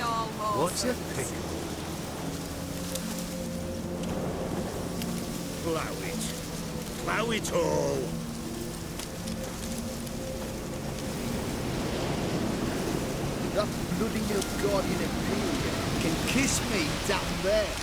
What's a pickle? Plough it. Plough it all. That bloody new Guardian Imperial can kiss me down there.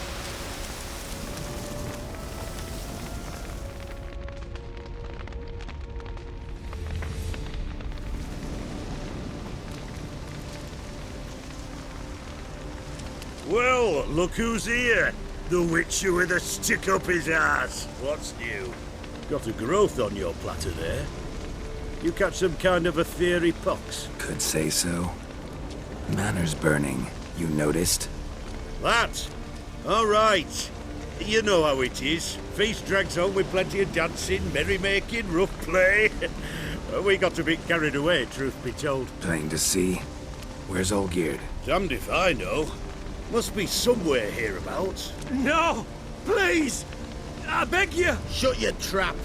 Well, look who's here. The Witcher with a stick up his ass. What's new? Got a growth on your platter there. You catch some kind of a theory pox? Could say so. Manners burning, you noticed? That? All right. You know how it is. Feast drags on with plenty of dancing, merrymaking, rough play. We got a bit carried away, truth be told. Plain to see. Where's Olgierd? Damned if I know. Must be somewhere hereabouts. No! Please! I beg you! Shut your trap.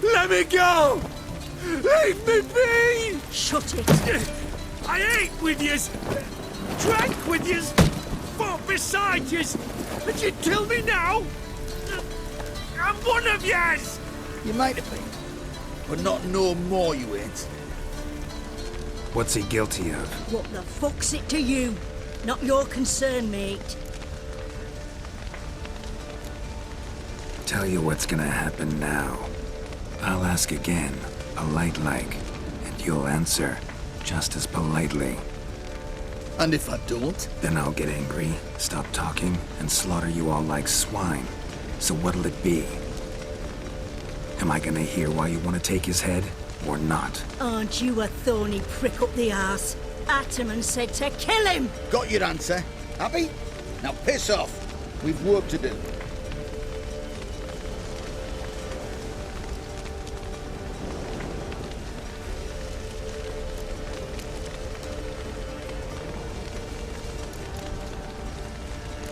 Let me go! Leave me be! Shut it! I ate with yous! Drank with yous! Fought beside yous! And you kill me now? I'm one of yous! You might have been, but not no more you ain't. What's he guilty of? What the fuck's it to you? Not your concern, mate. Tell you what's gonna happen now. I'll ask again, polite like, and you'll answer just as politely. And if I don't? Then I'll get angry, stop talking, and slaughter you all like swine. So what'll it be? Am I gonna hear why you want to take his head, or not? Aren't you a thorny prick up the arse? Ataman said to kill him! Got your answer. Happy? Now piss off. We've work to do.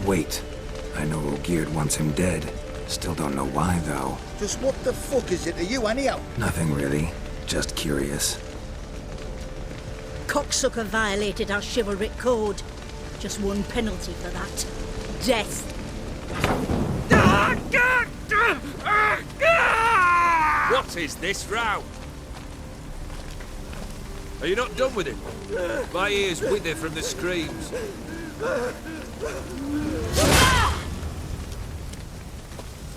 Wait. I know Olgierd wants him dead. Still don't know why, though. Just what the fuck is it to you, anyhow? Nothing really. Just curious. Cocksucker violated our chivalric code. Just one penalty for that. Death. What is this row? Are you not done with it? My ears wither from the screams.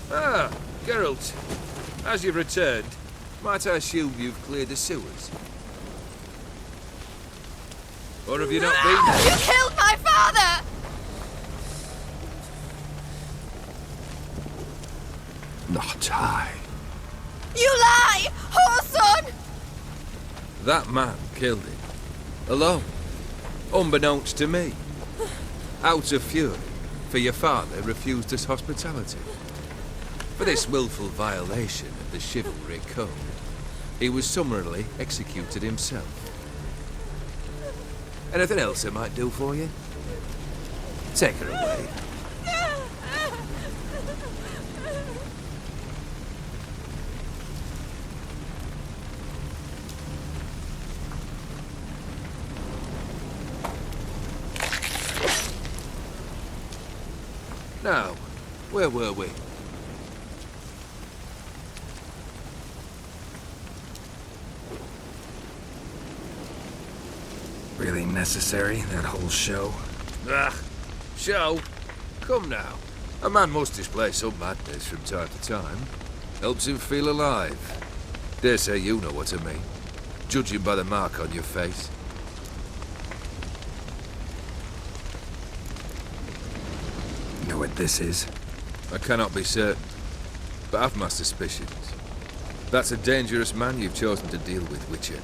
Ah, Geralt. As you've returned, might I assume you've cleared the sewers? Or have you not been there? You killed my father! Not I. You lie! Whoreson! That man killed him. Alone. Unbeknownst to me. Out of fury, for your father refused us hospitality. For this willful violation of the chivalry code, he was summarily executed himself. Anything else I might do for you? Take her away. Now, where were we? Really necessary, that whole show? Ah, show? Come now. A man must display some madness from time to time. Helps him feel alive. Dare say you know what I mean. Judging by the mark on your face. Know what this is? I cannot be certain, but I've my suspicions. That's a dangerous man you've chosen to deal with, Witcher.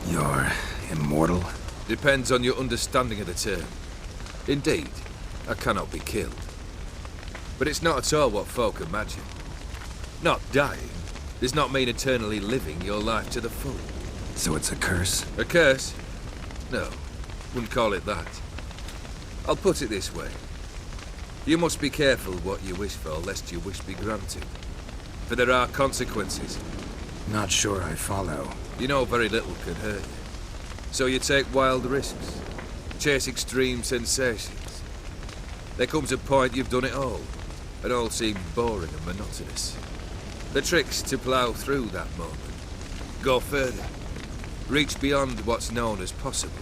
You're immortal? Depends on your understanding of the term. Indeed, I cannot be killed. But it's not at all what folk imagine. Not dying does not mean eternally living your life to the full. So it's a curse? A curse? No, wouldn't call it that. I'll put it this way. You must be careful what you wish for, lest your wish be granted. For there are consequences. Not sure I follow. You know very little can hurt you. So you take wild risks, chase extreme sensations. There comes a point you've done it all seems boring and monotonous. The trick's to plough through that moment. Go further. Reach beyond what's known as possible.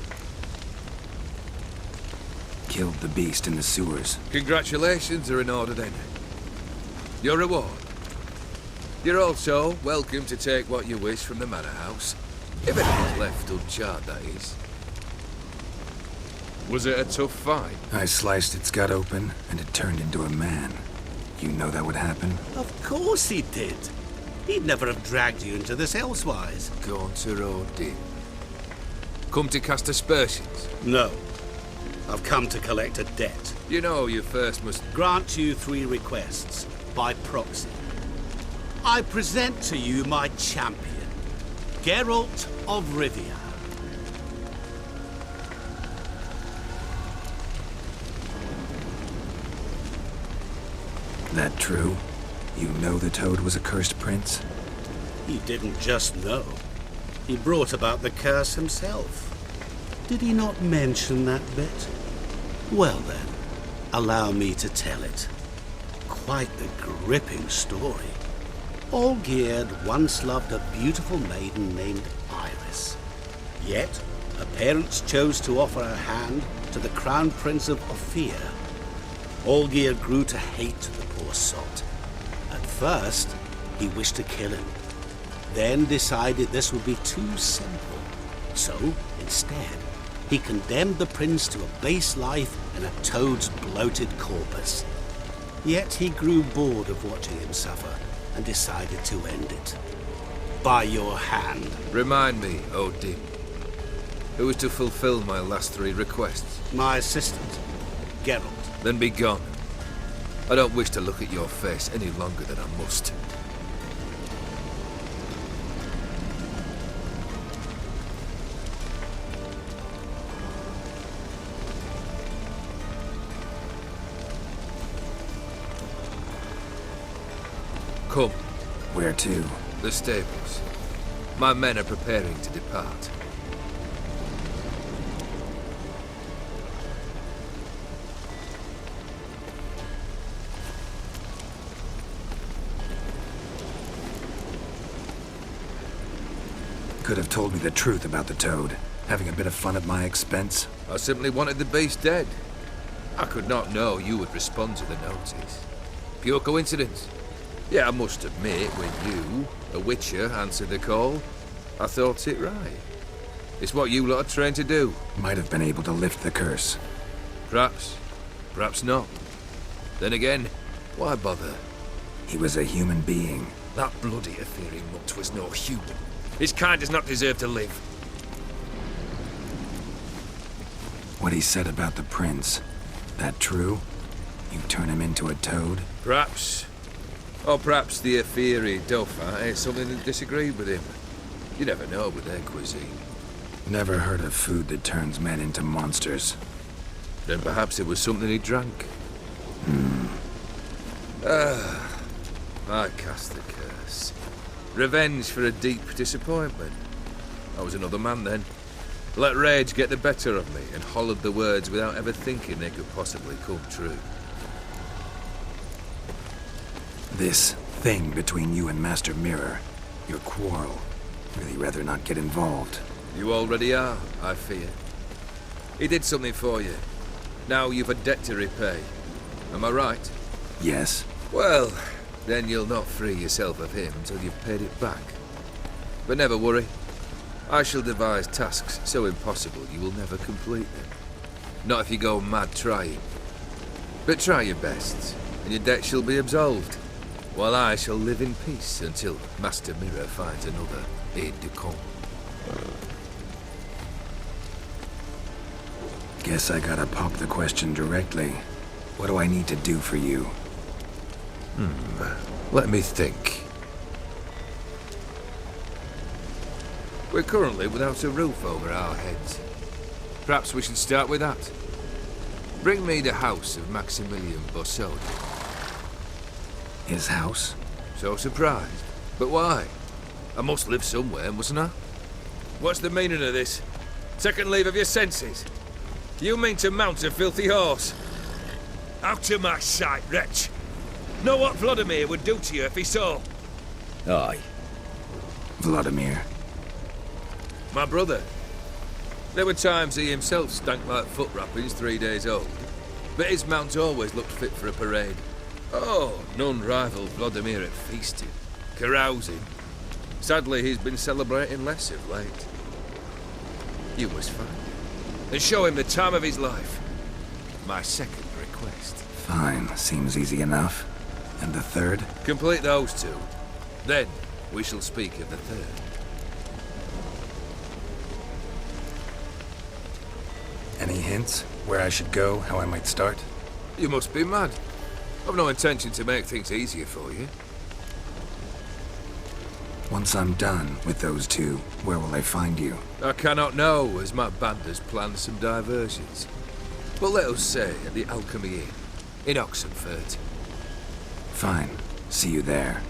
Killed the beast in the sewers. Congratulations are in order then. Your reward. You're also welcome to take what you wish from the manor house. If anything's left uncharred, that is. Was it a tough fight? I sliced its gut open, and it turned into a man. You know that would happen? Of course he did. He'd never have dragged you into this elsewise. Gaunter Odin. Come to cast aspersions. No. I've come to collect a debt. You know you first must... Grant you 3 requests, by proxy. I present to you my champion, Geralt of Rivia. That true? You know the Toad was a cursed prince? He didn't just know. He brought about the curse himself. Did he not mention that bit? Well then, allow me to tell it. Quite the gripping story. Olgierd once loved a beautiful maiden named Iris. Yet, her parents chose to offer her hand to the Crown Prince of Ophir. Olgierd grew to hate the poor sot. At first, he wished to kill him. Then decided this would be too simple. So, instead, he condemned the prince to a base life in a toad's bloated corpus. Yet he grew bored of watching him suffer and decided to end it. By your hand. Remind me, Odin. Who is to fulfill my last 3 requests? My assistant, Geralt. Then be gone. I don't wish to look at your face any longer than I must. Come. Where to? The stables. My men are preparing to depart. Could have told me the truth about the Toad, having a bit of fun at my expense. I simply wanted the beast dead. I could not know you would respond to the notice. Pure coincidence. Yeah, I must admit, when you, a witcher, answered the call, I thought it right. It's what you lot are trained to do. Might have been able to lift the curse. Perhaps. Perhaps not. Then again, why bother? He was a human being. That bloody Ethereal mutt was no human. His kind does not deserve to live. What he said about the prince, that true? You turn him into a toad? Perhaps. Or perhaps the Ethereal Dauphin ate something that disagreed with him. You never know with their cuisine. Never heard of food that turns men into monsters. Then perhaps it was something he drank. I cast the curse. Revenge for a deep disappointment. I was another man then. Let rage get the better of me and hollered the words without ever thinking they could possibly come true. This thing between you and Master Mirror, your quarrel, really rather not get involved. You already are, I fear. He did something for you. Now you've a debt to repay. Am I right? Yes. Well, then you'll not free yourself of him until you've paid it back. But never worry. I shall devise tasks so impossible you will never complete them. Not if you go mad trying. But try your best, and your debt shall be absolved, while I shall live in peace until Master Mirror finds another aide-de-camp. Guess I gotta pop the question directly. What do I need to do for you? Let me think. We're currently without a roof over our heads. Perhaps we should start with that. Bring me the house of Maximilian Bossode. His house? So surprised. But why? I must live somewhere, mustn't I? What's the meaning of this? Second leave of your senses? You mean to mount a filthy horse? Out of my sight, wretch! Know what Vladimir would do to you if he saw? Aye. Vladimir. My brother. There were times he himself stank like foot wrappings 3 days old, but his mount always looked fit for a parade. Oh, none rivaled Vladimir at feasting, carousing. Sadly, he's been celebrating less of late. You must find him and show him the time of his life. My second request. Fine, seems easy enough. And the third? Complete those two. Then we shall speak of the third. Any hints? Where I should go? How I might start? You must be mad. I've no intention to make things easier for you. Once I'm done with those two, where will I find you? I cannot know, as my band has planned some diversions. But let us say at the Alchemy Inn, in Oxenfurt. Fine. See you there.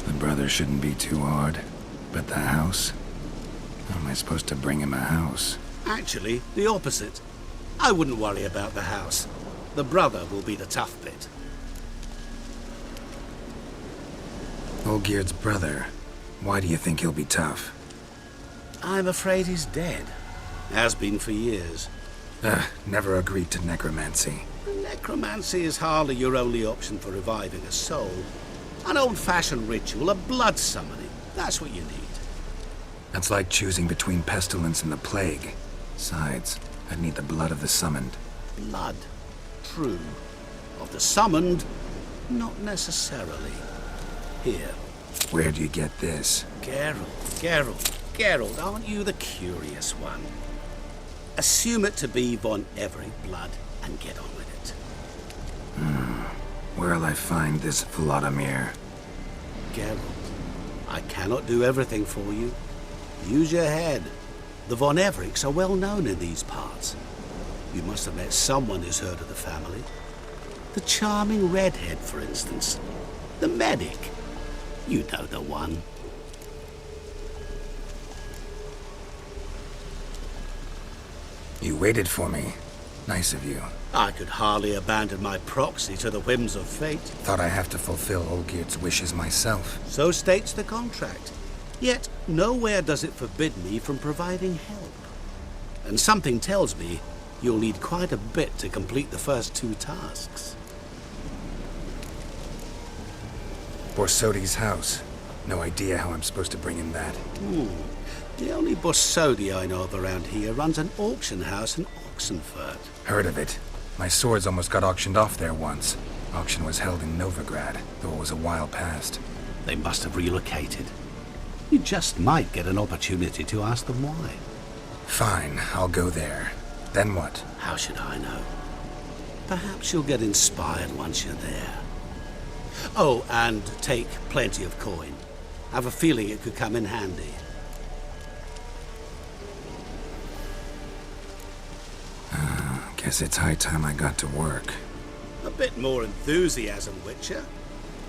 The brother shouldn't be too hard. But the house? How am I supposed to bring him a house? Actually, the opposite. I wouldn't worry about the house. The brother will be the tough bit. Olgierd's brother. Why do you think he'll be tough? I'm afraid he's dead. Has been for years. Never agreed to necromancy. Necromancy is hardly your only option for reviving a soul. An old-fashioned ritual, a blood summoning. That's what you need. That's like choosing between pestilence and the plague. Besides, I'd need the blood of the summoned. Blood. True. Of the summoned, not necessarily. Here. Where do you get this? Geralt, aren't you the curious one? Assume it to be von Every blood and get on with it. Where'll I find this Vladimir? Geralt, I cannot do everything for you. Use your head. The von Evericks are well known in these parts. You must have met someone who's heard of the family. The charming redhead, for instance. The medic. You know the one. You waited for me. Nice of you. I could hardly abandon my proxy to the whims of fate. Thought I have to fulfill Olgierd's wishes myself. So states the contract. Yet, nowhere does it forbid me from providing help. And something tells me you'll need quite a bit to complete the first 2 tasks. Borsodi's house. No idea how I'm supposed to bring in that. The only Borsodi I know of around here runs an auction house in Oxenfurt. Heard of it. My swords almost got auctioned off there once. Auction was held in Novigrad, though it was a while past. They must have relocated. You just might get an opportunity to ask them why. Fine, I'll go there. Then what? How should I know? Perhaps you'll get inspired once you're there. Oh, and take plenty of coin. Have a feeling it could come in handy. Guess it's high time I got to work. A bit more enthusiasm, Witcher.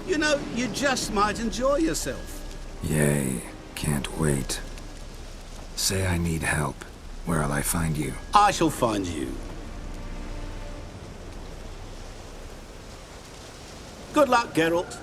You know, you just might enjoy yourself. Yay, can't wait. Say I need help. Where'll I find you? I shall find you. Good luck, Geralt.